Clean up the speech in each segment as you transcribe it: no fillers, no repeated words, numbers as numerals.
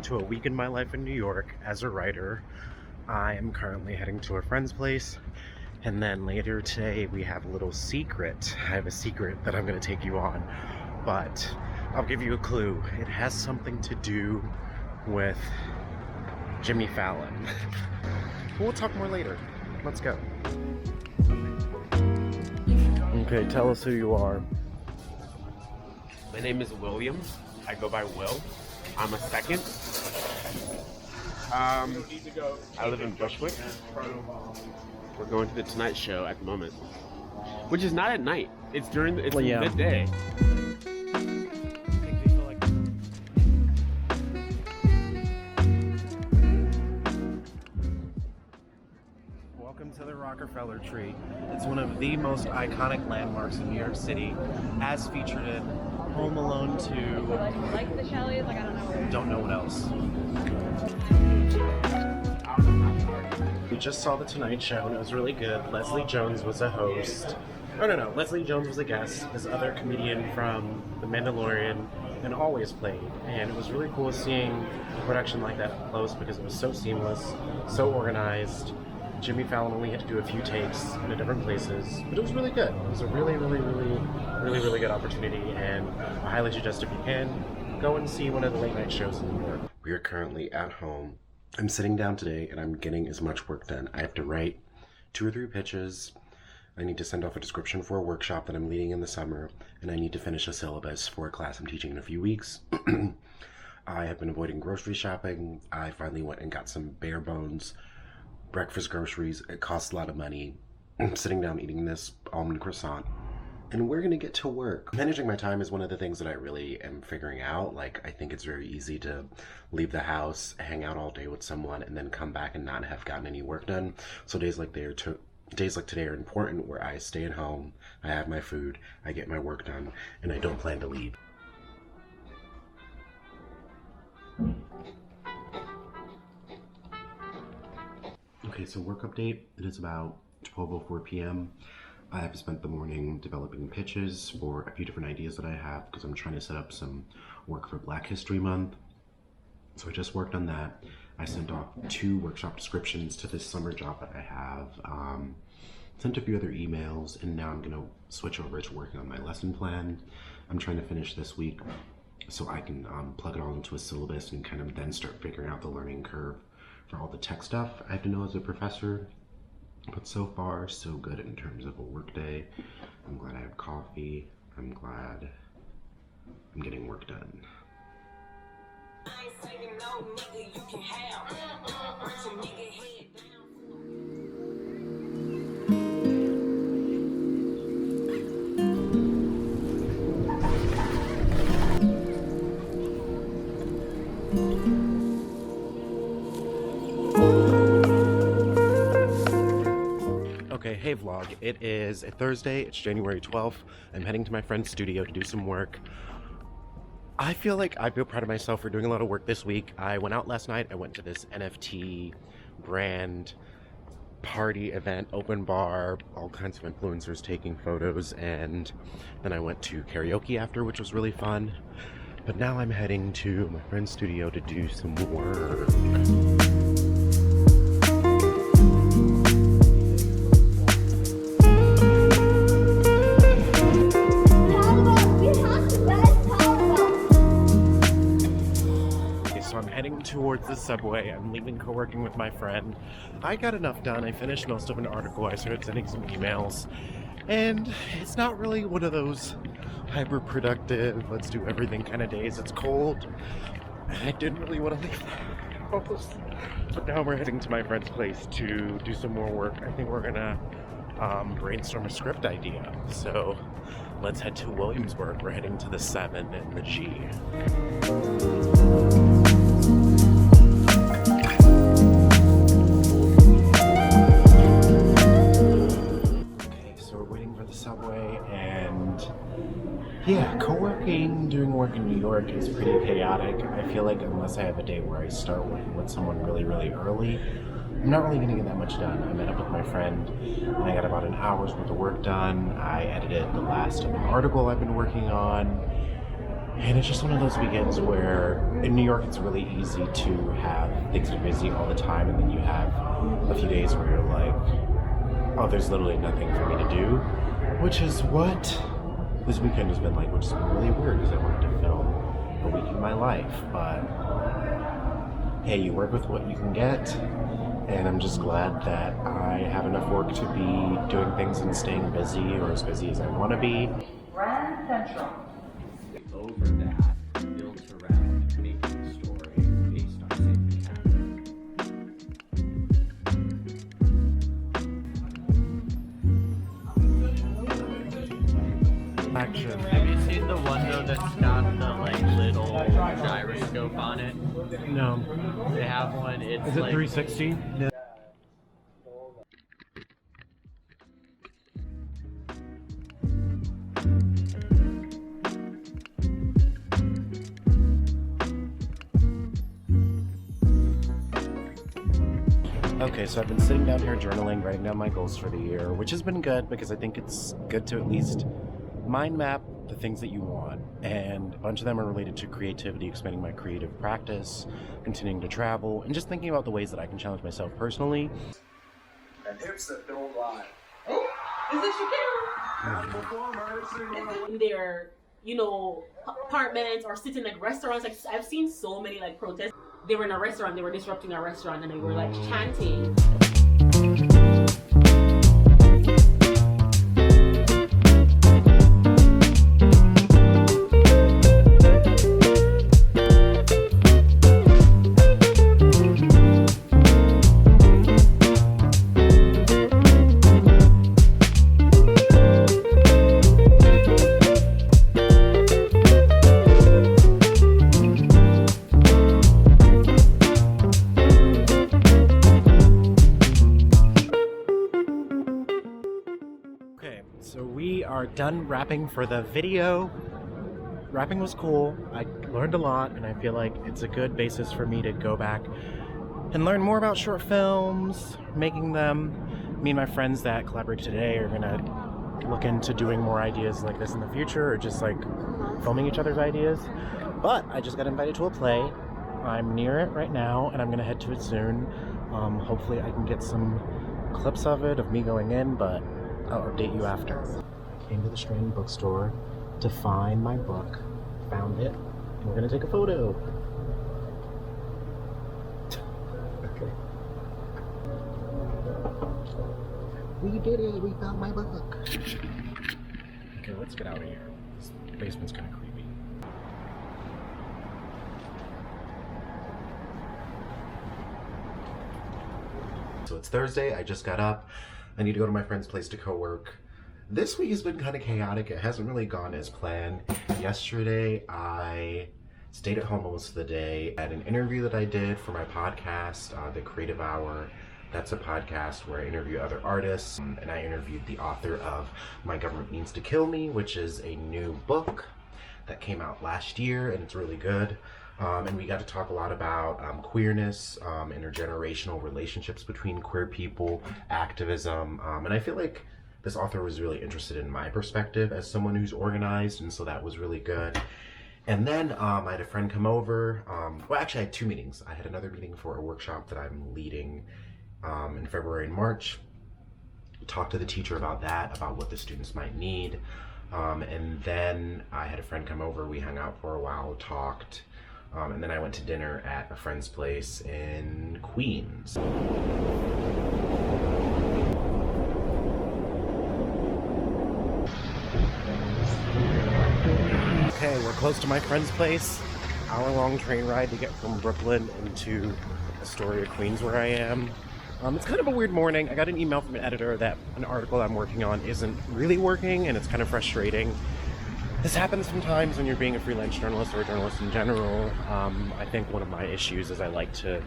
to a week in my life in New York as a writer. I am currently heading to a friend's place, and then later today we have a little secret. I have a secret that I'm going to take you on, but I'll give you a clue. It has something to do with Jimmy Fallon. We'll talk more later. Let's go. Okay, tell us who you are. My name is William. I go by Will. I'm a second. I live in Bushwick. We're going to the Tonight Show at the moment, which is not at night. It's midday. Welcome to the Rockefeller Tree. It's one of the most iconic landmarks in New York City, as featured in Home Alone 2. Like the chalets, like I Don't know what else. We just saw the Tonight Show and it was really good. Leslie Jones was a host. No. Leslie Jones was a guest. This other comedian from The Mandalorian and Always played. And it was really cool seeing a production like that up close because it was so seamless, so organized. Jimmy Fallon only had to do a few takes in different places, but it was really good. It was a really good opportunity, and I highly suggest if you can, go and see one of the late night shows in New York. We are currently at home. I'm sitting down today and I'm getting as much work done. I have to write 2 or 3 pitches. I need to send off a description for a workshop that I'm leading in the summer, and I need to finish a syllabus for a class I'm teaching in a few weeks. I have been avoiding grocery shopping. I finally went and got some bare bones breakfast groceries. It costs a lot of money. I'm sitting down eating this almond croissant, and we're gonna get to work. Managing my time is one of the things that I really am figuring out. Like, I think it's very easy to leave the house, hang out all day with someone, and then come back and not have gotten any work done. So days like today are important, where I stay at home, I have my food, I get my work done, and I don't plan to leave. Okay, so work update. It is about 12:04 p.m. I have spent the morning developing pitches for a few different ideas that I have because I'm trying to set up some work for Black History Month. So I just worked on that. I sent off 2 workshop descriptions to this summer job that I have. Sent a few other emails, and now I'm gonna switch over to working on my lesson plan. I'm trying to finish this week so I can plug it all into a syllabus and kind of then start figuring out the learning curve for all the tech stuff I have to know as a professor. But so far, so good in terms of a work day. I'm glad I have coffee. I'm glad I'm getting work done. Okay, hey vlog. It is a Thursday, it's January 12th. I'm heading to my friend's studio to do some work. I feel proud of myself for doing a lot of work this week. I went out last night, I went to this NFT brand party event, open bar, all kinds of influencers taking photos, and then I went to karaoke after, which was really fun. But now I'm heading to my friend's studio to do some work. Towards the subway. I'm leaving co-working with my friend. I got enough done. I finished most of an article. I started sending some emails, and it's not really one of those hyper productive, let's do everything kind of days. It's cold, and I didn't really want to leave the house. But now we're heading to my friend's place to do some more work. I think we're gonna brainstorm a script idea. So let's head to Williamsburg. We're heading to the 7 and the G. Subway, and yeah, co-working, doing work in New York is pretty chaotic. I feel like unless I have a day where I start working with someone really early, I'm not really going to get that much done. I met up with my friend and I got about an hour's worth of work done. I edited the last of an article I've been working on, And it's just one of those weekends where in New York it's really easy to have things be busy all the time, and then you have a few days where you're like, oh, there's literally nothing for me to do, which is what this weekend has been like, which has been really weird because I wanted to film a week in my life, but hey, you work with what you can get, and I'm just glad that I have enough work to be doing things and staying busy, or as busy as I want to be. Grand Central. Over that, built around making a story based on something happening. Action. Have you seen the one though that's got the like little gyroscope on it? No. They have one. It's Is it like 360? No. Okay, so I've been sitting down here journaling, writing down my goals for the year, which has been good because I think it's good to at least mind map the things that you want. And a bunch of them are related to creativity, expanding my creative practice, continuing to travel, and just thinking about the ways that I can challenge myself personally. And hips that don't lie. Is it Shakur? In their, apartments or sitting like restaurants. Like I've seen so many like protests. They were in a restaurant, they were disrupting a restaurant, and they were like chanting. So we are done rapping for the video. Rapping was cool. I learned a lot, and I feel like it's a good basis for me to go back and learn more about short films, making them. Me and my friends that collaborated today are gonna look into doing more ideas like this in the future, or just like filming each other's ideas. But I just got invited to a play. I'm near it right now, and I'm gonna head to it soon. Hopefully I can get some clips of it, of me going in, but I'll update you after. Came to the Strand bookstore to find my book, found it, and we're gonna take a photo. Okay. We did it, we found my book. Okay, let's get out of here. This basement's kinda creepy. So it's Thursday, I just got up. I need to go to my friend's place to co-work. This week has been kind of chaotic. It hasn't really gone as planned. Yesterday, I stayed at home most of the day. I had an interview that I did for my podcast, The Creative Hour. That's a podcast where I interview other artists, and I interviewed the author of My Government Means to Kill Me, which is a new book that came out last year, and it's really good. And we got to talk a lot about queerness, intergenerational relationships between queer people, activism, and I feel like this author was really interested in my perspective as someone who's organized, and so that was really good. And then I had a friend come over. Well, actually I had two meetings. I had another meeting for a workshop that I'm leading in February and March. Talked to the teacher about that, about what the students might need. And then I had a friend come over. We hung out for a while, talked. And then I went to dinner at a friend's place in Queens. Okay, we're close to my friend's place. Hour-long train ride to get from Brooklyn into Astoria, Queens, where I am. It's kind of a weird morning. I got an email from an editor that an article I'm working on isn't really working, and it's kind of frustrating. This happens sometimes when you're being a freelance journalist or a journalist in general. I think one of my issues is I like to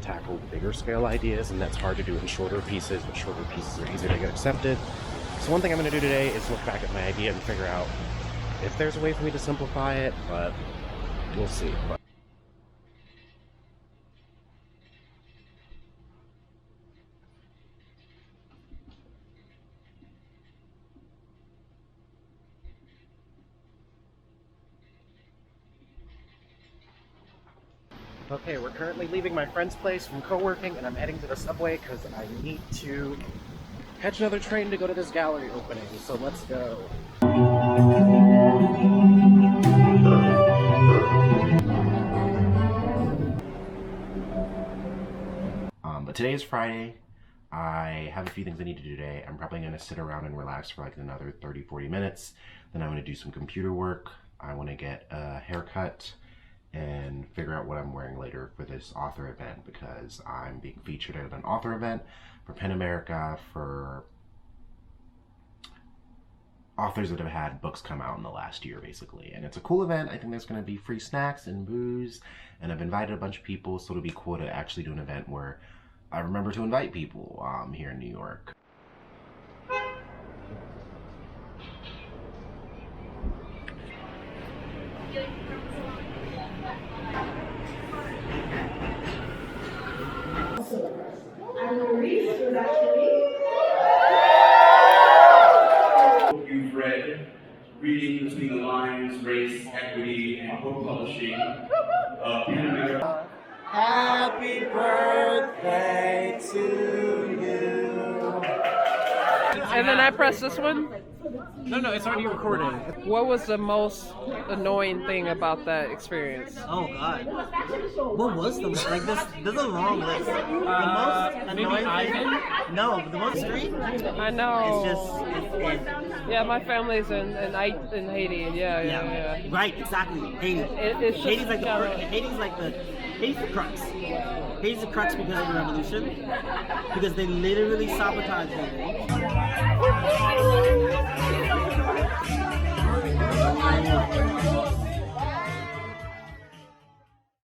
tackle bigger scale ideas, and that's hard to do in shorter pieces, but shorter pieces are easier to get accepted. So one thing I'm going to do today is look back at my idea and figure out if there's a way for me to simplify it, but we'll see. Okay, we're currently leaving my friend's place from co-working, and I'm heading to the subway because I need to catch another train to go to this gallery opening, so let's go. But today is Friday. I have a few things I need to do today. I'm probably going to sit around and relax for like another 30-40 minutes. Then I'm going to do some computer work. I want to get a haircut and figure out what I'm wearing later for this author event, because I'm being featured at an author event for PEN America for authors that have had books come out in the last year, basically. And it's a cool event. I think there's going to be free snacks and booze, and I've invited a bunch of people, so it'll be cool to actually do an event where I remember to invite people here in New York. You've read Reading Between the Lines, Race, Equity, and Book Publishing. PEN America. Happy birthday to you. And then I press this one? No, it's already recording. What was the most annoying thing about that experience? Oh God. What was the like this? There's a long list. The most annoying thing. No, the most street. I know. It's just Yeah, my family's in Haiti. Yeah. Right, exactly. Haiti. It's just Haiti's like kinda- Haiti's the crux. Haiti's the crux because of the revolution. Because they literally sabotaged Haiti.